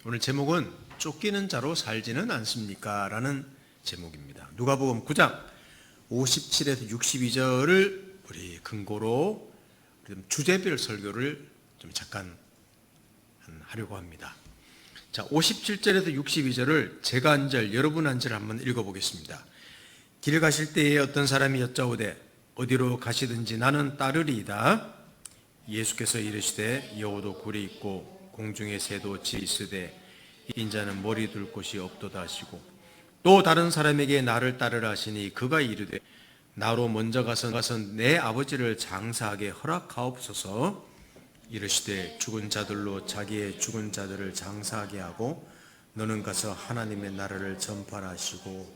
오늘 제목은 쫓기는 자로 살지는 않습니까? 라는 제목입니다. 누가복음 9장 57에서 62절을 우리 근거로 주제별 설교를 좀 잠깐 하려고 합니다. 자, 57절에서 62절을 제가 한 절, 여러분 한 절 한번 읽어보겠습니다. 길 가실 때에 어떤 사람이 여짜오되 어디로 가시든지 나는 따르리이다. 예수께서 이르시되 여호도 굴이 있고 공중에 새도 지 있으되 인자는 머리 둘 곳이 없도다 하시고 또 다른 사람에게 나를 따르라 하시니 그가 이르되 나로 먼저 가서 내 아버지를 장사하게 허락하옵소서. 이르시되 죽은 자들로 자기의 죽은 자들을 장사하게 하고 너는 가서 하나님의 나라를 전파하라 하시고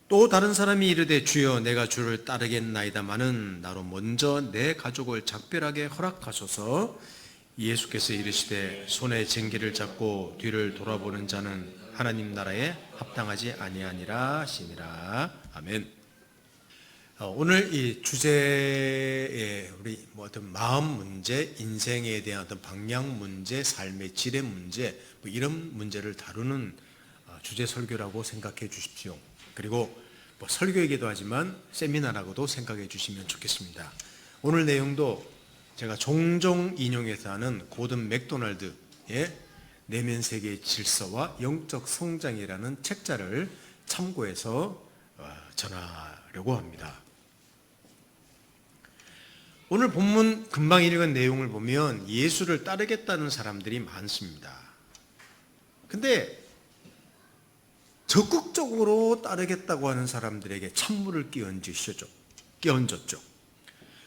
또 다른 사람이 이르되 주여 내가 주를 따르겠나이다마는 나로 먼저 내 가족을 작별하게 허락하소서. 예수께서 이르시되 손에 쟁기를 잡고 뒤를 돌아보는 자는 하나님 나라에 합당하지 아니하니라 하시니라. 아멘. 오늘 이 주제에 우리 어떤 마음 문제, 인생에 대한 어떤 방향 문제, 삶의 질의 문제, 이런 문제를 다루는 주제 설교라고 생각해 주십시오. 그리고 설교이기도 하지만 세미나라고도 생각해 주시면 좋겠습니다. 오늘 내용도 제가 종종 인용해서 하는 고든 맥도날드의 내면 세계의 질서와 영적 성장이라는 책자를 참고해서 전하려고 합니다. 오늘 본문 금방 읽은 내용을 보면 예수를 따르겠다는 사람들이 많습니다. 근데 적극적으로 따르겠다고 하는 사람들에게 찬물을 끼얹었죠.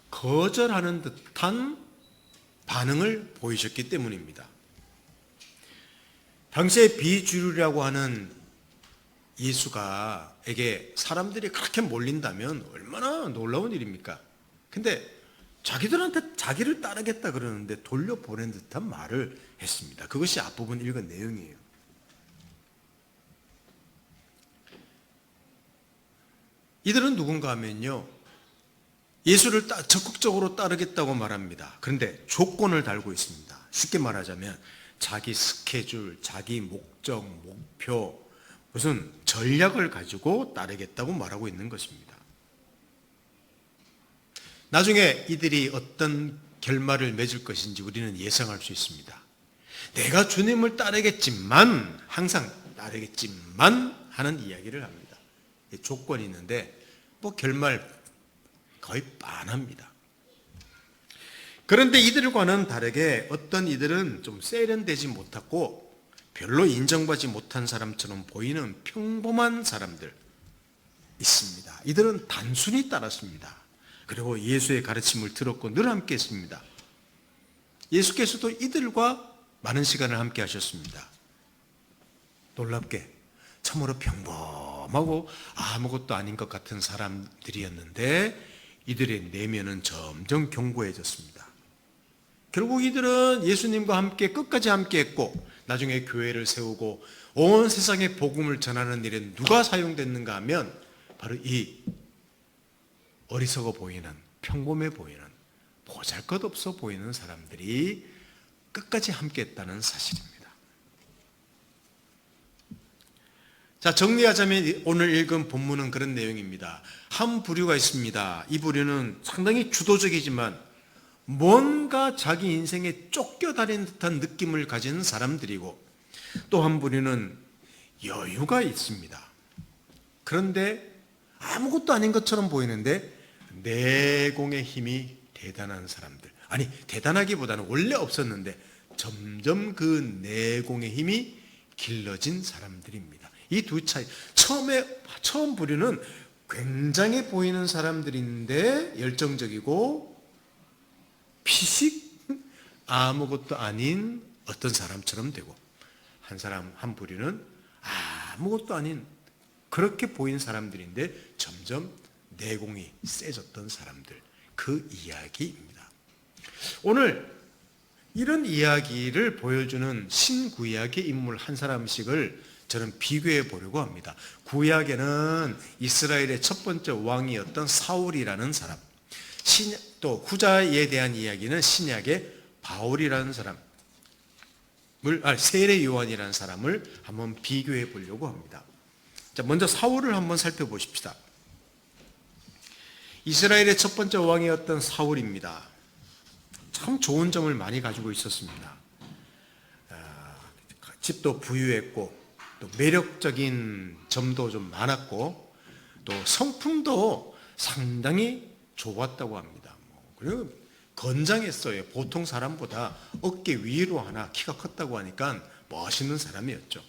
거절하는 듯한 반응을 보이셨기 때문입니다. 당시에 비주류라고 하는 예수가에게 사람들이 그렇게 몰린다면 얼마나 놀라운 일입니까? 근데 자기들한테 자기를 따르겠다 그러는데 돌려보낸 듯한 말을 했습니다. 그것이 앞부분 읽은 내용이에요. 이들은 누군가 하면요, 예수를 적극적으로 따르겠다고 말합니다. 그런데 조건을 달고 있습니다. 쉽게 말하자면 자기 스케줄, 자기 목적, 목표, 무슨 전략을 가지고 따르겠다고 말하고 있는 것입니다. 나중에 이들이 어떤 결말을 맺을 것인지 우리는 예상할 수 있습니다. 내가 주님을 따르겠지만, 항상 따르겠지만 하는 이야기를 합니다. 조건이 있는데 결말 거의 빤합니다. 그런데 이들과는 다르게 어떤 이들은 좀 세련되지 못하고 별로 인정받지 못한 사람처럼 보이는 평범한 사람들 있습니다. 이들은 단순히 따랐습니다. 그리고 예수의 가르침을 들었고 늘 함께 했습니다. 예수께서도 이들과 많은 시간을 함께 하셨습니다. 놀랍게 참으로 평범하고 아무것도 아닌 것 같은 사람들이었는데 이들의 내면은 점점 견고해졌습니다. 결국 이들은 예수님과 함께 끝까지 함께 했고 나중에 교회를 세우고 온 세상에 복음을 전하는 일에 누가 사용됐는가 하면 바로 이 어리석어 보이는, 평범해 보이는, 보잘것없어 보이는 사람들이 끝까지 함께 했다는 사실입니다. 자, 정리하자면 오늘 읽은 본문은 그런 내용입니다. 한 부류가 있습니다. 이 부류는 상당히 주도적이지만 뭔가 자기 인생에 쫓겨다니는 듯한 느낌을 가지는 사람들이고 또 한 부류는 여유가 있습니다. 그런데 아무것도 아닌 것처럼 보이는데 내공의 힘이 대단한 사람들. 아니, 대단하기보다는 원래 없었는데 점점 그 내공의 힘이 길러진 사람들입니다. 이 두 차이. 처음 부류는 굉장히 보이는 사람들인데 열정적이고 피식 아무것도 아닌 어떤 사람처럼 되고 한 부류는 아무것도 아닌 그렇게 보이는 사람들인데 점점 내공이 세졌던 사람들. 그 이야기입니다. 오늘 이런 이야기를 보여주는 신구약의 인물 한 사람씩을 저는 비교해 보려고 합니다. 구약에는 이스라엘의 첫 번째 왕이었던 사울이라는 사람, 또 후자에 대한 이야기는 신약의 바울이라는 사람, 세례 요한이라는 사람을 한번 비교해 보려고 합니다. 자, 먼저 사울을 한번 살펴보십시다. 이스라엘의 첫 번째 왕이었던 사울입니다. 참 좋은 점을 많이 가지고 있었습니다. 집도 부유했고, 또 매력적인 점도 좀 많았고, 또 성품도 상당히 좋았다고 합니다. 그리고 건장했어요. 보통 사람보다 어깨 위로 하나 키가 컸다고 하니까 멋있는 사람이었죠.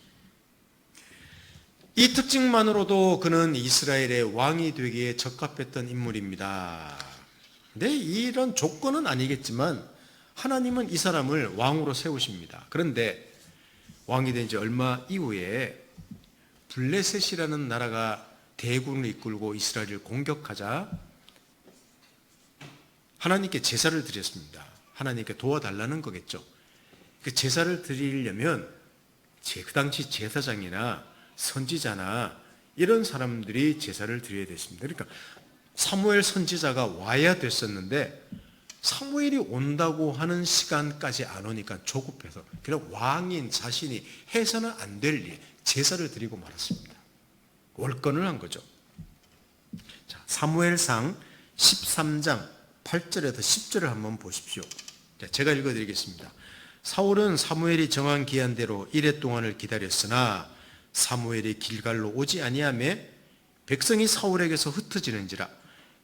이 특징만으로도 그는 이스라엘의 왕이 되기에 적합했던 인물입니다. 근데 이런 조건은 아니겠지만 하나님은 이 사람을 왕으로 세우십니다. 그런데 왕이 된 지 얼마 이후에 블레셋이라는 나라가 대군을 이끌고 이스라엘을 공격하자 하나님께 제사를 드렸습니다. 하나님께 도와달라는 거겠죠. 그 제사를 드리려면 그 당시 제사장이나 선지자나 이런 사람들이 제사를 드려야 됐습니다. 그러니까 사무엘 선지자가 와야 됐었는데 사무엘이 온다고 하는 시간까지 안 오니까 조급해서 그냥 왕인 자신이 해서는 안 될 일, 제사를 드리고 말았습니다. 월권을 한 거죠. 자, 사무엘상 13장 8절에서 10절을 한번 보십시오. 자, 제가 읽어드리겠습니다. 사울은 사무엘이 정한 기한대로 이레 동안을 기다렸으나 사무엘이 길갈로 오지 아니하매 백성이 사울에게서 흩어지는지라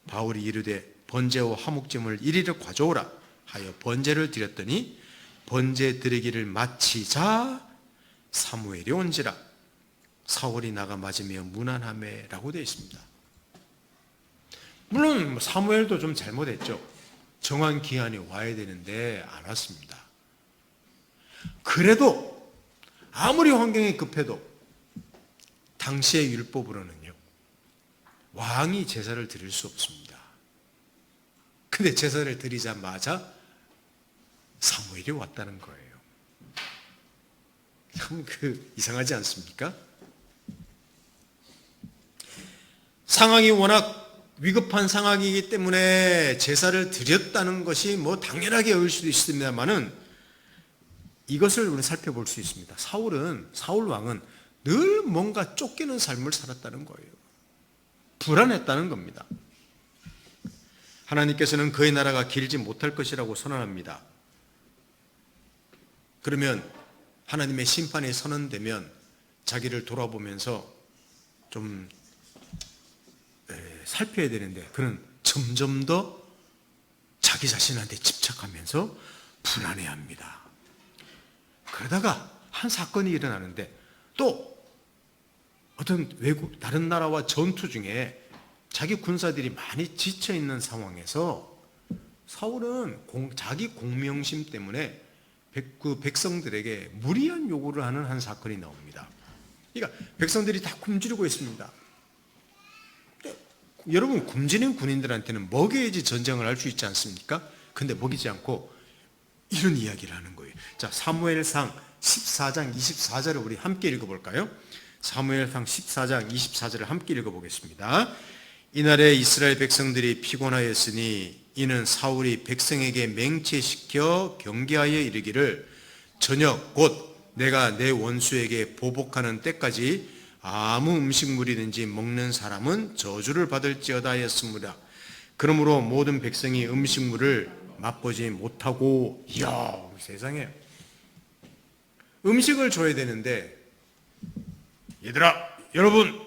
바울이 이르되 번제와 화목제물을 이리로 가져오라 하여 번제를 드렸더니 번제 드리기를 마치자 사무엘이 온지라 사울이 나가 맞으며 무난하매 라고 되어 있습니다. 물론 사무엘도 좀 잘못했죠. 정한 기한이 와야 되는데 안 왔습니다. 그래도 아무리 환경이 급해도 당시의 율법으로는요 왕이 제사를 드릴 수 없습니다. 근데 제사를 드리자마자 사무엘이 왔다는 거예요. 참 이상하지 않습니까? 상황이 워낙 위급한 상황이기 때문에 제사를 드렸다는 것이 당연하게 여길 수도 있습니다만은 이것을 우리는 살펴볼 수 있습니다. 사울 왕은 늘 뭔가 쫓기는 삶을 살았다는 거예요. 불안했다는 겁니다. 하나님께서는 그의 나라가 길지 못할 것이라고 선언합니다. 그러면 하나님의 심판이 선언되면 자기를 돌아보면서 좀 살펴야 되는데 그는 점점 더 자기 자신한테 집착하면서 불안해합니다. 그러다가 한 사건이 일어나는데 또 어떤 다른 나라와 전투 중에 자기 군사들이 많이 지쳐있는 상황에서 사울은 자기 공명심 때문에 백성들에게 무리한 요구를 하는 한 사건이 나옵니다. 그러니까 백성들이 다 굶주리고 있습니다. 여러분 굶주린 군인들한테는 먹여야지 전쟁을 할 수 있지 않습니까? 근데 먹이지 않고 이런 이야기를 하는 거예요. 자, 사무엘상 14장 24절을 우리 함께 읽어볼까요? 사무엘상 14장 24절을 함께 읽어보겠습니다. 이날에 이스라엘 백성들이 피곤하였으니 이는 사울이 백성에게 맹체시켜 경계하여 이르기를 저녁 곧 내가 내 원수에게 보복하는 때까지 아무 음식물이든지 먹는 사람은 저주를 받을지어다 하였으므라. 그러므로 모든 백성이 음식물을 맛보지 못하고 이야 세상에 음식을 줘야 되는데 얘들아 여러분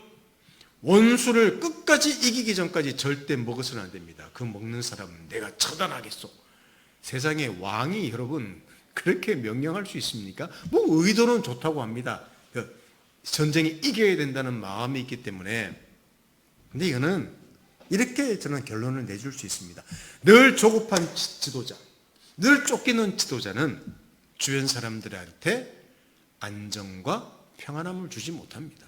원수를 끝까지 이기기 전까지 절대 먹어서는 안 됩니다. 그 먹는 사람은 내가 처단하겠소. 세상에 왕이 여러분 그렇게 명령할 수 있습니까? 의도는 좋다고 합니다. 전쟁에 이겨야 된다는 마음이 있기 때문에. 근데 이거는 이렇게 저는 결론을 내줄 수 있습니다. 늘 조급한 지도자, 늘 쫓기는 지도자는 주변 사람들한테 안정과 평안함을 주지 못합니다.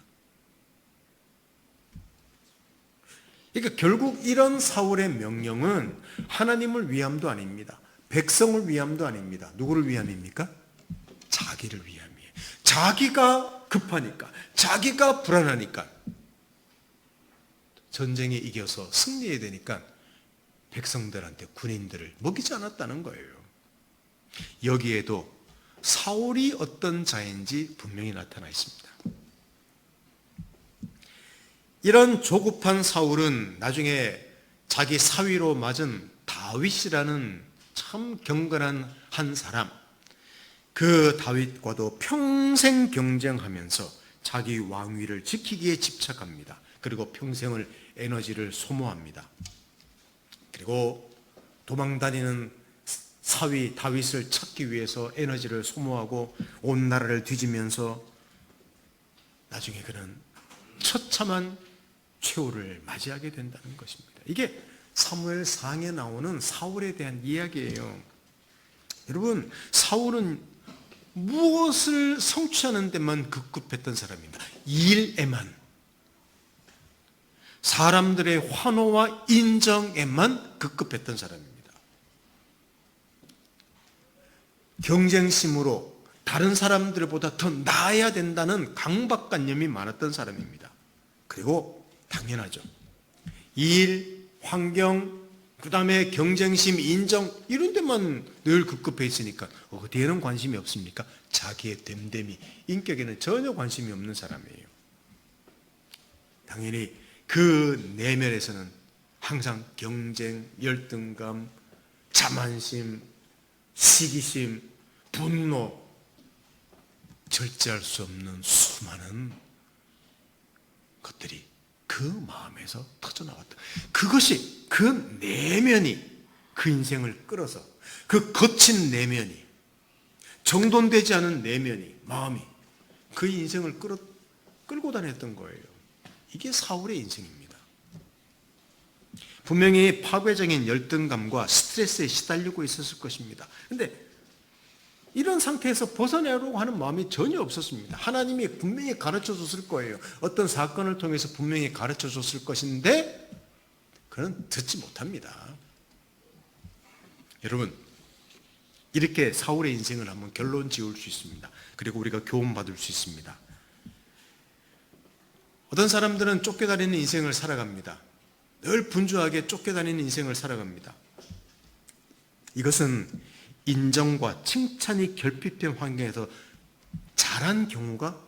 그러니까 결국 이런 사울의 명령은 하나님을 위함도 아닙니다. 백성을 위함도 아닙니다. 누구를 위함입니까? 자기를 위함이에요. 자기가 급하니까, 자기가 불안하니까, 전쟁에 이겨서 승리해야 되니까 백성들한테 군인들을 먹이지 않았다는 거예요. 여기에도 사울이 어떤 자인지 분명히 나타나 있습니다. 이런 조급한 사울은 나중에 자기 사위로 맞은 다윗이라는 참 경건한 한 사람, 그 다윗과도 평생 경쟁하면서 자기 왕위를 지키기에 집착합니다. 그리고 평생을 에너지를 소모합니다. 그리고 도망다니는 사위 다윗을 찾기 위해서 에너지를 소모하고 온 나라를 뒤지면서 나중에 그는 처참한 최후를 맞이하게 된다는 것입니다. 이게 사무엘상에 나오는 사울에 대한 이야기예요. 여러분, 사울은 무엇을 성취하는 데만 급급했던 사람입니다. 일에만, 사람들의 환호와 인정에만 급급했던 사람입니다. 경쟁심으로 다른 사람들보다 더 나아야 된다는 강박관념이 많았던 사람입니다. 그리고 당연하죠, 일, 환경, 그 다음에 경쟁심, 인정, 이런 데만 늘 급급해 있으니까 어디에는 관심이 없습니까? 자기의 됨됨이, 인격에는 전혀 관심이 없는 사람이에요. 당연히 그 내면에서는 항상 경쟁, 열등감, 자만심, 시기심, 분노, 절제할 수 없는 수많은 것들이 그 마음에서 터져나왔다. 그것이, 그 내면이 그 인생을 끌어서, 그 거친 내면이, 정돈되지 않은 내면이, 마음이 그 인생을 끌고 다녔던 거예요. 이게 사울의 인생입니다. 분명히 파괴적인 열등감과 스트레스에 시달리고 있었을 것입니다. 그런데 이런 상태에서 벗어나려고 하는 마음이 전혀 없었습니다. 하나님이 분명히 가르쳐 줬을 거예요. 어떤 사건을 통해서 분명히 가르쳐 줬을 것인데 그는 듣지 못합니다. 여러분, 이렇게 사울의 인생을 한번 결론 지을 수 있습니다. 그리고 우리가 교훈 받을 수 있습니다. 어떤 사람들은 쫓겨다니는 인생을 살아갑니다. 늘 분주하게 쫓겨다니는 인생을 살아갑니다. 이것은 인정과 칭찬이 결핍된 환경에서 자란 경우가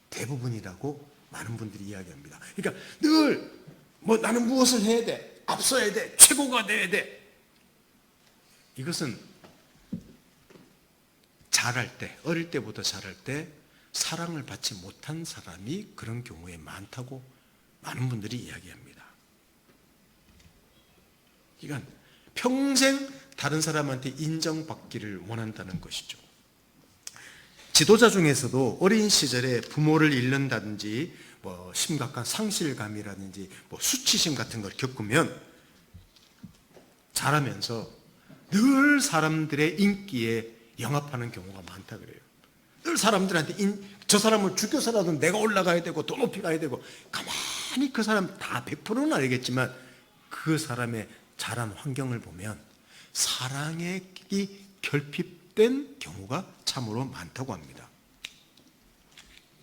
대부분이라고 많은 분들이 이야기합니다. 그러니까 늘 나는 무엇을 해야 돼, 앞서야 돼, 최고가 돼야 돼. 이것은 자랄 때, 어릴 때부터 자랄 때 사랑을 받지 못한 사람이 그런 경우에 많다고 많은 분들이 이야기합니다. 그러니까 평생 다른 사람한테 인정받기를 원한다는 것이죠. 지도자 중에서도 어린 시절에 부모를 잃는다든지 심각한 상실감이라든지 수치심 같은 걸 겪으면 자라면서 늘 사람들의 인기에 영합하는 경우가 많다 그래요. 늘 사람들한테 저 사람을 죽여서라도 내가 올라가야 되고 더 높이 가야 되고, 가만히 그 사람 다 100%는 알겠지만 그 사람의 자란 환경을 보면 사랑이 결핍된 경우가 참으로 많다고 합니다.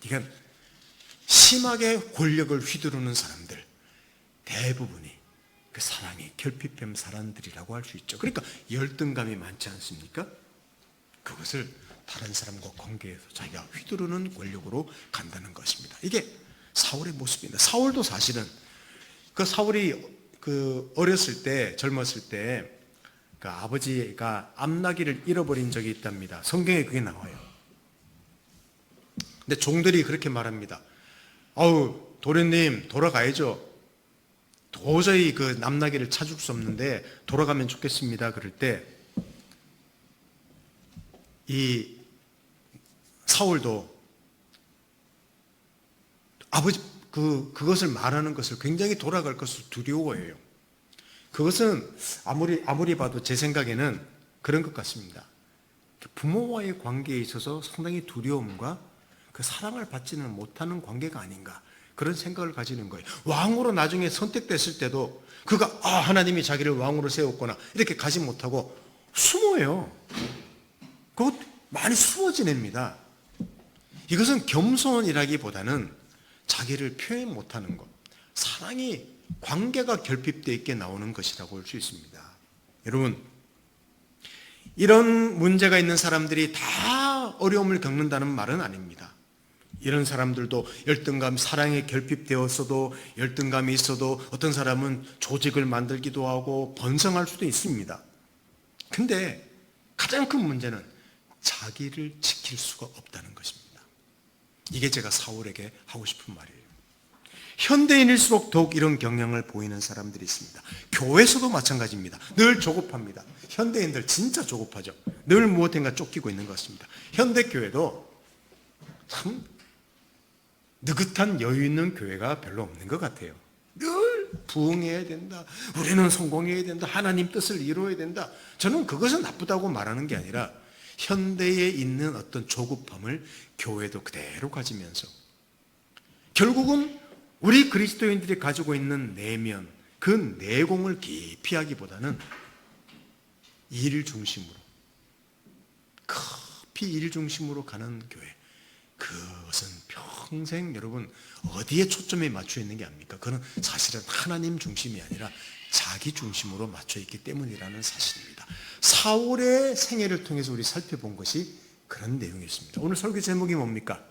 그러니까 심하게 권력을 휘두르는 사람들 대부분이 그 사랑이 결핍된 사람들이라고 할 수 있죠. 그러니까 열등감이 많지 않습니까? 그것을 다른 사람과 관계에서 자기가 휘두르는 권력으로 간다는 것입니다. 이게 사울의 모습입니다. 사울도 사실은 사울이 어렸을 때, 젊었을 때 아버지가 암나귀를 잃어버린 적이 있답니다. 성경에 그게 나와요. 근데 종들이 그렇게 말합니다. 아우, 도련님 돌아가야죠. 도저히 그 암나귀를 찾을 수 없는데 돌아가면 좋겠습니다. 그럴 때 이 사울도 아버지 그것을 말하는 것을 굉장히 돌아갈 것을 두려워해요. 그것은 아무리 봐도 제 생각에는 그런 것 같습니다. 부모와의 관계에 있어서 상당히 두려움과 그 사랑을 받지는 못하는 관계가 아닌가, 그런 생각을 가지는 거예요. 왕으로 나중에 선택됐을 때도 그가 하나님이 자기를 왕으로 세웠구나 이렇게 가지 못하고 숨어요. 그것 많이 숨어 지냅니다. 이것은 겸손이라기보다는 자기를 표현 못하는 것, 사랑이, 관계가 결핍되어 있게 나오는 것이라고 할 수 있습니다. 여러분, 이런 문제가 있는 사람들이 다 어려움을 겪는다는 말은 아닙니다. 이런 사람들도 열등감, 사랑에 결핍되었어도 열등감이 있어도 어떤 사람은 조직을 만들기도 하고 번성할 수도 있습니다. 근데 가장 큰 문제는 자기를 지킬 수가 없다는 것입니다. 이게 제가 사울에게 하고 싶은 말이에요. 현대인일수록 더욱 이런 경향을 보이는 사람들이 있습니다. 교회에서도 마찬가지입니다. 늘 조급합니다. 현대인들 진짜 조급하죠. 늘 무엇인가 쫓기고 있는 것 같습니다. 현대교회도 참 느긋한 여유 있는 교회가 별로 없는 것 같아요. 늘 부흥해야 된다. 우리는 성공해야 된다. 하나님 뜻을 이루어야 된다. 저는 그것은 나쁘다고 말하는 게 아니라 현대에 있는 어떤 조급함을 교회도 그대로 가지면서 결국은 우리 그리스도인들이 가지고 있는 내면, 그 내공을 깊이 하기보다는 일 중심으로, 깊이 일 중심으로 가는 교회. 그것은 평생 여러분 어디에 초점이 맞춰 있는 게 아닙니까? 그건 사실은 하나님 중심이 아니라 자기 중심으로 맞춰 있기 때문이라는 사실입니다. 사울의 생애를 통해서 우리 살펴본 것이 그런 내용이었습니다. 오늘 설교 제목이 뭡니까?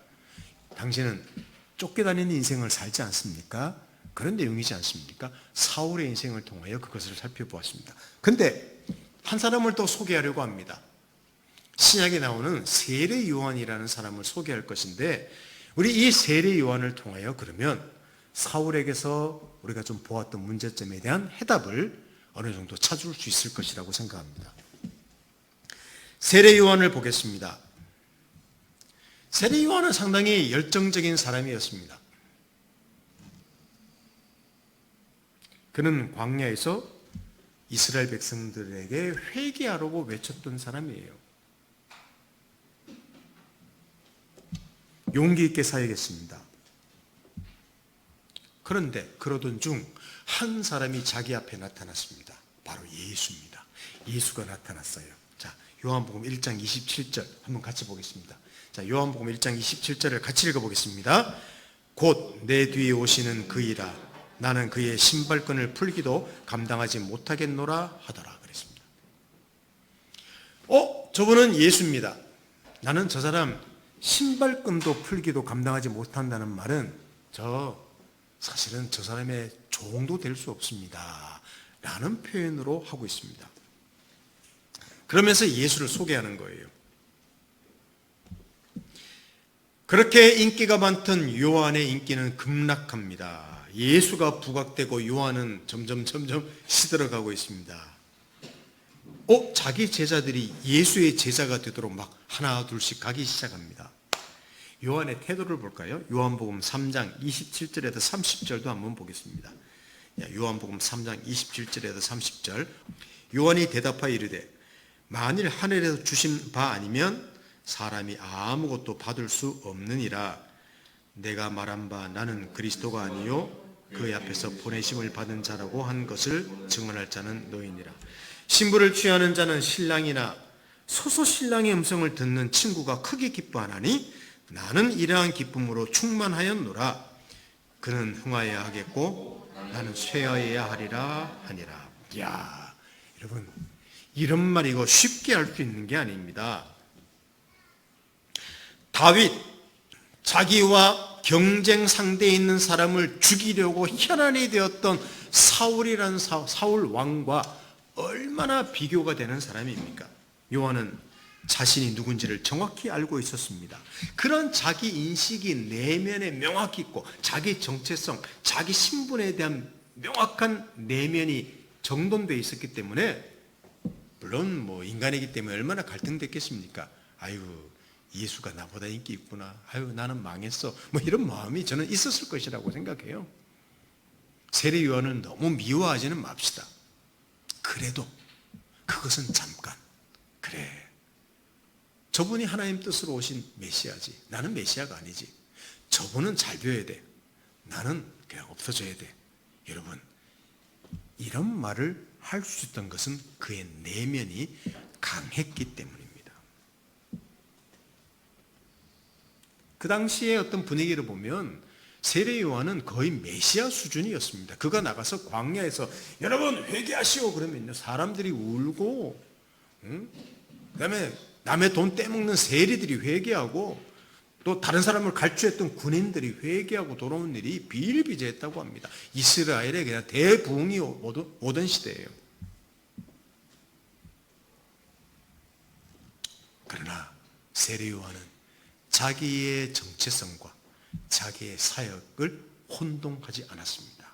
당신은 쫓겨다니는 인생을 살지 않습니까? 그런 내용이지 않습니까? 사울의 인생을 통하여 그것을 살펴보았습니다. 근데 한 사람을 또 소개하려고 합니다. 신약에 나오는 세례 요한이라는 사람을 소개할 것인데 우리 이 세례 요한을 통하여 그러면 사울에게서 우리가 좀 보았던 문제점에 대한 해답을 어느 정도 찾을 수 있을 것이라고 생각합니다. 세례 요한을 보겠습니다. 세례 요한은 상당히 열정적인 사람이었습니다. 그는 광야에서 이스라엘 백성들에게 회개하라고 외쳤던 사람이에요. 용기 있게 사역했습니다. 그런데 그러던 중 한 사람이 자기 앞에 나타났습니다. 바로 예수입니다. 예수가 나타났어요. 자, 요한복음 1장 27절 한번 같이 보겠습니다. 자, 요한복음 1장 27절을 같이 읽어보겠습니다. 곧 내 뒤에 오시는 그이라 나는 그의 신발끈을 풀기도 감당하지 못하겠노라 하더라 그랬습니다. 저분은 예수입니다. 나는 저 사람 신발끈도 풀기도 감당하지 못한다는 말은 사실은 저 사람의 종도 될 수 없습니다 라는 표현으로 하고 있습니다. 그러면서 예수를 소개하는 거예요. 그렇게 인기가 많던 요한의 인기는 급락합니다. 예수가 부각되고 요한은 점점 시들어가고 있습니다. 자기 제자들이 예수의 제자가 되도록 막 하나 둘씩 가기 시작합니다. 요한의 태도를 볼까요? 요한복음 3장 27절에서 30절도 한번 보겠습니다. 요한복음 3장 27절에서 30절. 요한이 대답하여 이르되 만일 하늘에서 주신 바 아니면 사람이 아무것도 받을 수 없느니라. 내가 말한 바 나는 그리스도가 아니요 그 앞에서 보내심을 받은 자라고 한 것을 증언할 자는 너희니라. 신부를 취하는 자는 신랑이나 소소 신랑의 음성을 듣는 친구가 크게 기뻐하나니 나는 이러한 기쁨으로 충만하였노라. 그는 흥하여야 하겠고 나는 쇠하여야 하리라 하니라. 이야, 여러분 이런 말 이거 쉽게 할 수 있는 게 아닙니다. 다윗, 자기와 경쟁 상대에 있는 사람을 죽이려고 혈안이 되었던 사울이라는 사울 왕과 얼마나 비교가 되는 사람입니까? 요한은 자신이 누군지를 정확히 알고 있었습니다. 그런 자기 인식이 내면에 명확히 있고 자기 정체성, 자기 신분에 대한 명확한 내면이 정돈되어 있었기 때문에 물론 인간이기 때문에 얼마나 갈등됐겠습니까? 아유 예수가 나보다 인기 있구나. 아유 나는 망했어. 이런 마음이 저는 있었을 것이라고 생각해요. 세례 요한은 너무 미워하지는 맙시다. 그래도 그것은 잠깐. 그래. 저분이 하나님 뜻으로 오신 메시아지. 나는 메시아가 아니지. 저분은 잘 되어야 돼. 나는 그냥 없어져야 돼. 여러분, 이런 말을 할 수 있던 것은 그의 내면이 강했기 때문입니다. 그 당시에 어떤 분위기를 보면 세례 요한은 거의 메시아 수준이었습니다. 그가 나가서 광야에서 여러분 회개하시오 그러면 사람들이 울고, 그다음에 남의 돈 떼먹는 세리들이 회개하고 또 다른 사람을 갈취했던 군인들이 회개하고 돌아오는 일이 비일비재했다고 합니다. 이스라엘에 그냥 대부흥이 오던 시대예요. 그러나 세례 요한은 자기의 정체성과 자기의 사역을 혼동하지 않았습니다.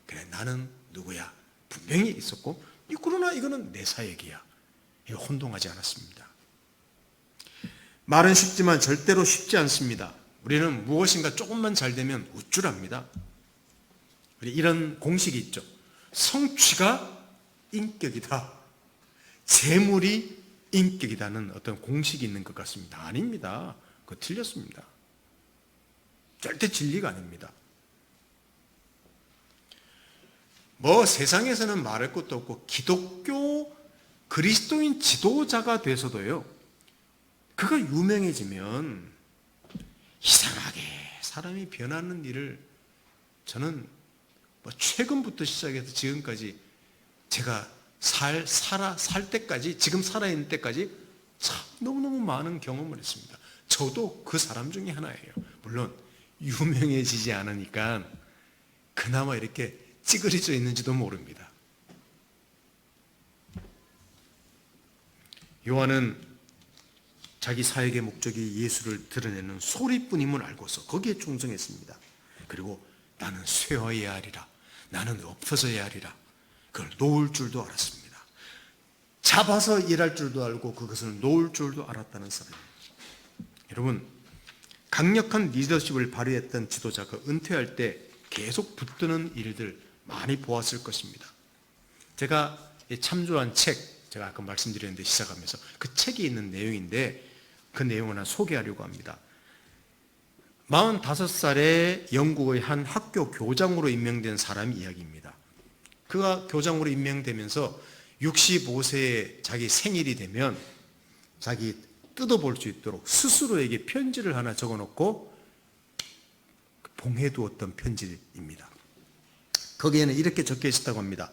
그래, 나는 누구야? 분명히 있었고, 그러나 이거는 내 사역이야. 이거 혼동하지 않았습니다. 말은 쉽지만 절대로 쉽지 않습니다. 우리는 무엇인가 조금만 잘 되면 우쭐합니다. 이런 공식이 있죠. 성취가 인격이다. 재물이 인격이다는 어떤 공식이 있는 것 같습니다. 아닙니다. 그거 틀렸습니다. 절대 진리가 아닙니다. 세상에서는 말할 것도 없고 기독교 그리스도인 지도자가 돼서도요, 그가 유명해지면 이상하게 사람이 변하는 일을 저는 최근부터 시작해서 지금까지 제가 살 때까지, 지금 살아있는 때까지 참 너무너무 많은 경험을 했습니다. 저도 그 사람 중에 하나예요. 물론 유명해지지 않으니까 그나마 이렇게 찌그러져 있는지도 모릅니다. 요한은 자기 사역의 목적이 예수를 드러내는 소리뿐임을 알고서 거기에 충성했습니다. 그리고 나는 쇠어야 하리라, 나는 엎어져야 하리라, 그걸 놓을 줄도 알았습니다. 잡아서 일할 줄도 알고 그것을 놓을 줄도 알았다는 사람입니다. 여러분, 강력한 리더십을 발휘했던 지도자가 은퇴할 때 계속 붙드는 일들 많이 보았을 것입니다. 제가 참조한 책, 제가 아까 말씀드렸는데 시작하면서 그 책에 있는 내용인데 그 내용을 하나 소개하려고 합니다. 45살에 영국의 한 학교 교장으로 임명된 사람 이야기입니다. 그가 교장으로 임명되면서 65세에 자기 생일이 되면 자기 뜯어볼 수 있도록 스스로에게 편지를 하나 적어놓고 봉해두었던 편지입니다. 거기에는 이렇게 적혀 있었다고 합니다.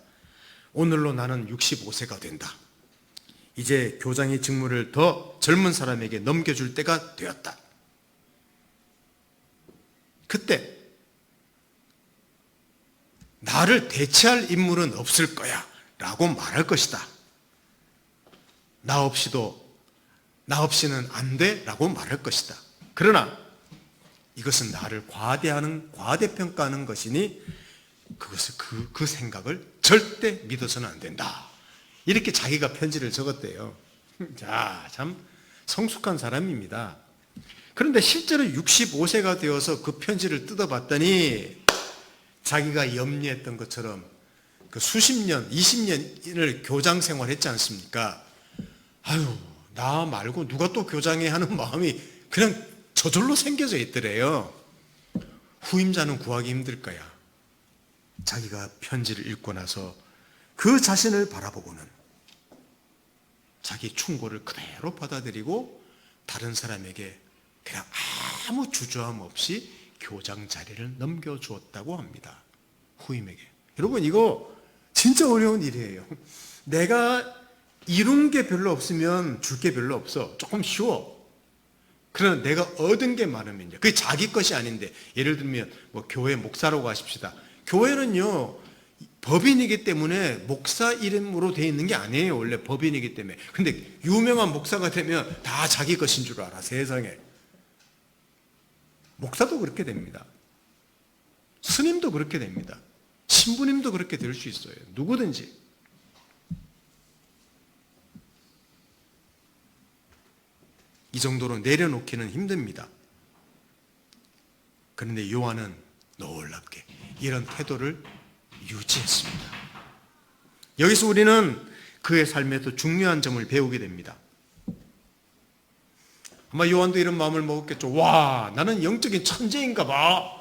오늘로 나는 65세가 된다. 이제 교장의 직무를 더 젊은 사람에게 넘겨줄 때가 되었다. 그때 나를 대체할 인물은 없을 거야 라고 말할 것이다. 나 없이는 안 돼 라고 말할 것이다. 그러나 이것은 나를 과대평가하는 것이니 그것을 그 생각을 절대 믿어서는 안 된다. 이렇게 자기가 편지를 적었대요. 자, 참 성숙한 사람입니다. 그런데 실제로 65세가 되어서 그 편지를 뜯어봤더니 자기가 염려했던 것처럼 그 수십 년, 20년을 교장 생활했지 않습니까? 아유, 나 말고 누가 또 교장해 하는 마음이 그냥 저절로 생겨져 있더래요. 후임자는 구하기 힘들 거야. 자기가 편지를 읽고 나서 그 자신을 바라보고는 자기 충고를 그대로 받아들이고 다른 사람에게 그냥 아무 주저함 없이 교장 자리를 넘겨주었다고 합니다. 후임에게. 여러분, 이거 진짜 어려운 일이에요. 내가 이룬 게 별로 없으면 줄 게 별로 없어. 조금 쉬워. 그러나 내가 얻은 게 많으면요. 그게 자기 것이 아닌데, 예를 들면 교회 목사라고 하십시다. 교회는요, 법인이기 때문에 목사 이름으로 되어 있는 게 아니에요. 원래 법인이기 때문에. 근데 유명한 목사가 되면 다 자기 것인 줄 알아, 세상에. 목사도 그렇게 됩니다. 스님도 그렇게 됩니다. 신부님도 그렇게 될 수 있어요. 누구든지. 이 정도로 내려놓기는 힘듭니다. 그런데 요한은 놀랍게 이런 태도를 유지했습니다. 여기서 우리는 그의 삶에서 중요한 점을 배우게 됩니다. 아마 요한도 이런 마음을 먹었겠죠. 와, 나는 영적인 천재인가 봐.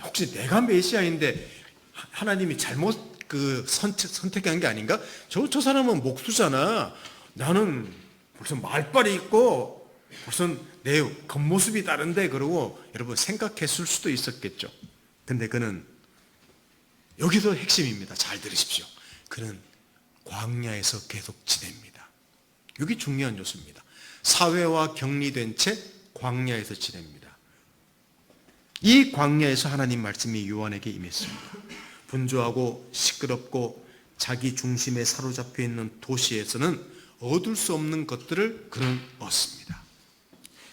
혹시 내가 메시아인데 하나님이 잘못 선택한 게 아닌가? 저 사람은 목수잖아. 나는 무슨 말빨이 있고 무슨 내 겉모습이 다른데, 그러고 여러분 생각했을 수도 있었겠죠. 근데 그는, 여기도 핵심입니다. 잘 들으십시오. 그는 광야에서 계속 지냅니다. 여기 중요한 요소입니다. 사회와 격리된 채 광야에서 지냅니다. 이 광야에서 하나님 말씀이 요한에게 임했습니다. 분주하고 시끄럽고 자기 중심에 사로잡혀 있는 도시에서는 얻을 수 없는 것들을 그는 얻습니다.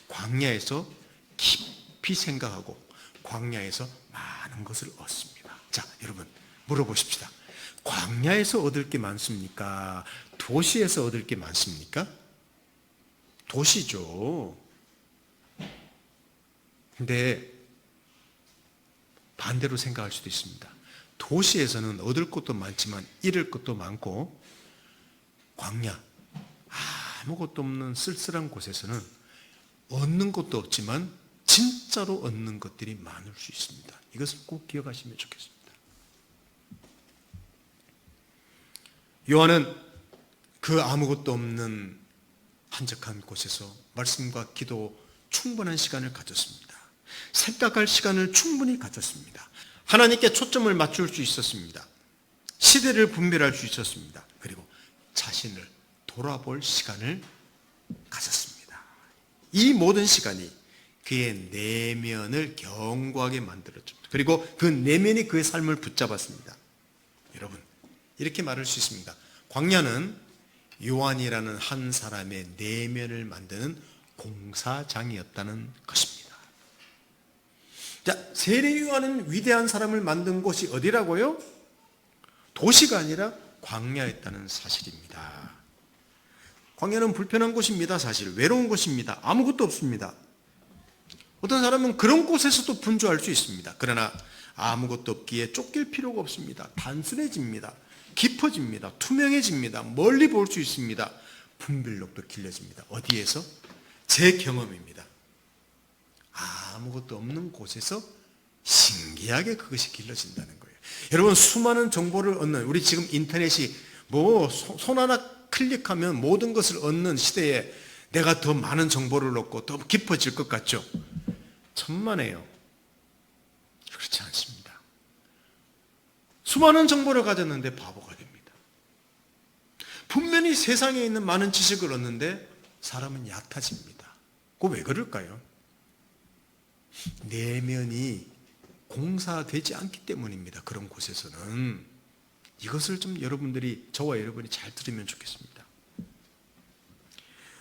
광야에서 깊이 생각하고 광야에서 많은 것을 얻습니다. 자, 여러분 물어보십시다. 광야에서 얻을 게 많습니까? 도시에서 얻을 게 많습니까? 도시죠. 근데 반대로 생각할 수도 있습니다. 도시에서는 얻을 것도 많지만 잃을 것도 많고, 광야, 아무것도 없는 쓸쓸한 곳에서는 얻는 것도 없지만 진짜로 얻는 것들이 많을 수 있습니다. 이것을 꼭 기억하시면 좋겠습니다. 요한은 그 아무것도 없는 한적한 곳에서 말씀과 기도 충분한 시간을 가졌습니다. 생각할 시간을 충분히 가졌습니다. 하나님께 초점을 맞출 수 있었습니다. 시대를 분별할 수 있었습니다. 그리고 자신을 돌아볼 시간을 가졌습니다. 이 모든 시간이 그의 내면을 견고하게 만들어줍니다. 그리고 그 내면이 그의 삶을 붙잡았습니다. 여러분, 이렇게 말할 수 있습니다. 광야는 요한이라는 한 사람의 내면을 만드는 공사장이었다는 것입니다. 자, 세례 요한은 위대한 사람을 만든 곳이 어디라고요? 도시가 아니라 광야였다는 사실입니다. 광야는 불편한 곳입니다. 사실 외로운 곳입니다. 아무것도 없습니다. 어떤 사람은 그런 곳에서도 분주할 수 있습니다. 그러나 아무것도 없기에 쫓길 필요가 없습니다. 단순해집니다. 깊어집니다. 투명해집니다. 멀리 볼 수 있습니다. 분별력도 길러집니다. 어디에서? 제 경험입니다. 아무것도 없는 곳에서 신기하게 그것이 길러진다는 거예요. 여러분, 수많은 정보를 얻는, 우리 지금 인터넷이 손 하나 클릭하면 모든 것을 얻는 시대에 내가 더 많은 정보를 얻고 더 깊어질 것 같죠? 천만에요. 그렇지 않습니다. 수많은 정보를 가졌는데 바보가 됩니다. 분명히 세상에 있는 많은 지식을 얻는데 사람은 얕아집니다. 그거 왜 그럴까요? 내면이 공사되지 않기 때문입니다. 그런 곳에서는. 이것을 좀 여러분들이, 저와 여러분이 잘 들으면 좋겠습니다.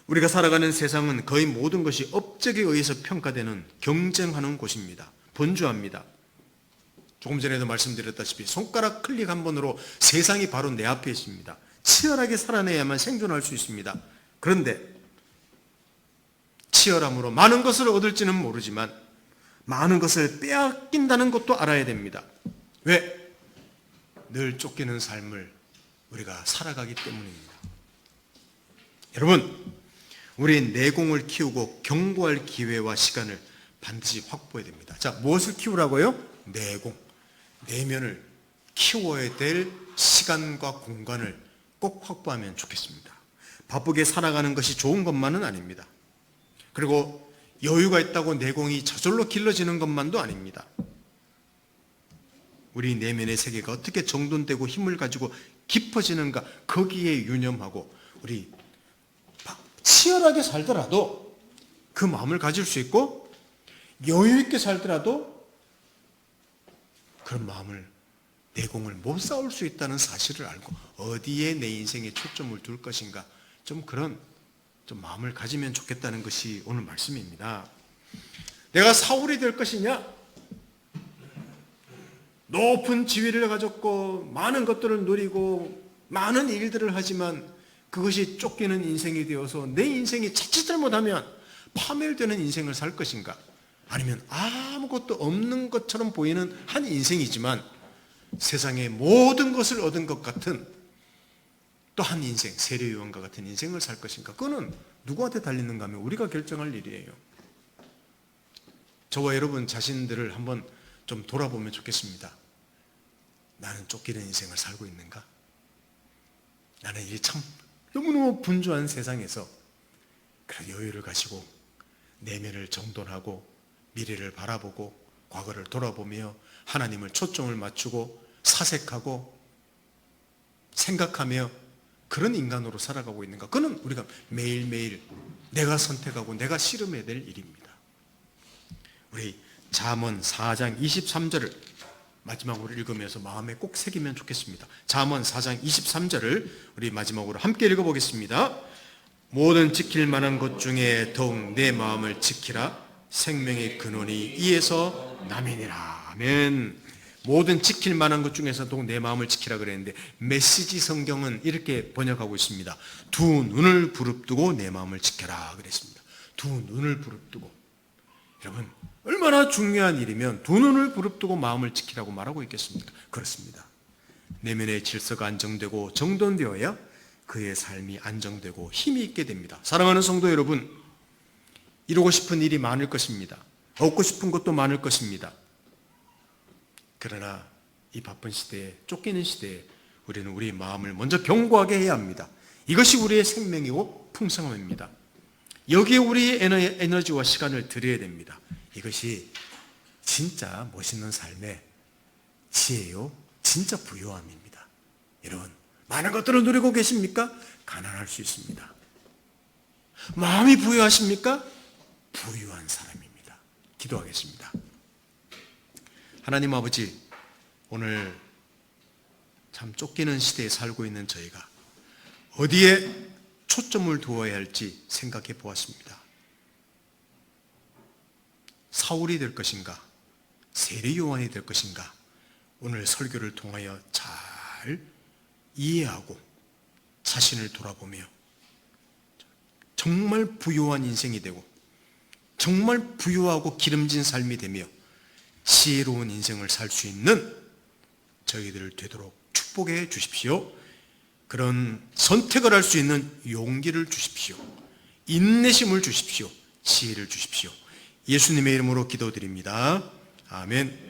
우리가 살아가는 세상은 거의 모든 것이 업적에 의해서 평가되는, 경쟁하는 곳입니다. 분주합니다. 조금 전에도 말씀드렸다시피 손가락 클릭 한 번으로 세상이 바로 내 앞에 있습니다. 치열하게 살아내야만 생존할 수 있습니다. 그런데 치열함으로 많은 것을 얻을지는 모르지만 많은 것을 빼앗긴다는 것도 알아야 됩니다. 왜? 늘 쫓기는 삶을 우리가 살아가기 때문입니다. 여러분, 우리의 내공을 키우고 경고할 기회와 시간을 반드시 확보해야 됩니다. 자, 무엇을 키우라고요? 내공, 내면을 키워야 될 시간과 공간을 꼭 확보하면 좋겠습니다. 바쁘게 살아가는 것이 좋은 것만은 아닙니다. 그리고 여유가 있다고 내공이 저절로 길러지는 것만도 아닙니다. 우리 내면의 세계가 어떻게 정돈되고 힘을 가지고 깊어지는가, 거기에 유념하고 우리 치열하게 살더라도 그 마음을 가질 수 있고, 여유 있게 살더라도 그런 마음을, 내공을 못 쌓을 수 있다는 사실을 알고 어디에 내 인생에 초점을 둘 것인가, 좀 그런 마음을 가지면 좋겠다는 것이 오늘 말씀입니다. 내가 사울이 될 것이냐? 높은 지위를 가졌고 많은 것들을 누리고 많은 일들을 하지만 그것이 쫓기는 인생이 되어서 내 인생이 자칫 잘못하면 파멸되는 인생을 살 것인가? 아니면 아무것도 없는 것처럼 보이는 한 인생이지만 세상의 모든 것을 얻은 것 같은 또 한 인생, 세례 요한과 같은 인생을 살 것인가? 그거는 누구한테 달리는가 하면 우리가 결정할 일이에요. 저와 여러분 자신들을 한번 좀 돌아보면 좋겠습니다. 나는 쫓기는 인생을 살고 있는가? 나는 이 참 너무너무 분주한 세상에서 그런 여유를 가지고 내면을 정돈하고 미래를 바라보고 과거를 돌아보며 하나님을 초점을 맞추고 사색하고 생각하며 그런 인간으로 살아가고 있는가? 그는 우리가 매일매일 내가 선택하고 내가 씨름해야 될 일입니다. 우리 잠언 4장 23절을 마지막으로 읽으면서 마음에 꼭 새기면 좋겠습니다. 잠언 4장 23절을 우리 마지막으로 함께 읽어보겠습니다. 모든 지킬 만한 것 중에 더욱 내 마음을 지키라. 생명의 근원이 이에서 남이니라. 아멘. 모든 지킬 만한 것 중에서 더욱 내 마음을 지키라 그랬는데 메시지 성경은 이렇게 번역하고 있습니다. 두 눈을 부릅뜨고 내 마음을 지켜라 그랬습니다. 두 눈을 부릅뜨고. 여러분, 얼마나 중요한 일이면 두 눈을 부릅뜨고 마음을 지키라고 말하고 있겠습니까? 그렇습니다. 내면의 질서가 안정되고 정돈되어야 그의 삶이 안정되고 힘이 있게 됩니다. 사랑하는 성도 여러분, 이루고 싶은 일이 많을 것입니다. 얻고 싶은 것도 많을 것입니다. 그러나 이 바쁜 시대에, 쫓기는 시대에 우리는 우리 마음을 먼저 견고하게 해야 합니다. 이것이 우리의 생명이고 풍성함입니다. 여기에 우리의 에너지와 시간을 들여야 됩니다. 이것이 진짜 멋있는 삶의 지혜요, 진짜 부유함입니다. 여러분, 많은 것들을 누리고 계십니까? 가난할 수 있습니다. 마음이 부유하십니까? 부유한 사람입니다. 기도하겠습니다. 하나님 아버지, 오늘 참 쫓기는 시대에 살고 있는 저희가 어디에 초점을 두어야 할지 생각해 보았습니다. 사울이 될 것인가? 세례 요한이 될 것인가? 오늘 설교를 통하여 잘 이해하고 자신을 돌아보며 정말 부유한 인생이 되고 정말 부유하고 기름진 삶이 되며 지혜로운 인생을 살 수 있는 저희들 되도록 축복해 주십시오. 그런 선택을 할 수 있는 용기를 주십시오. 인내심을 주십시오. 지혜를 주십시오. 예수님의 이름으로 기도드립니다. 아멘.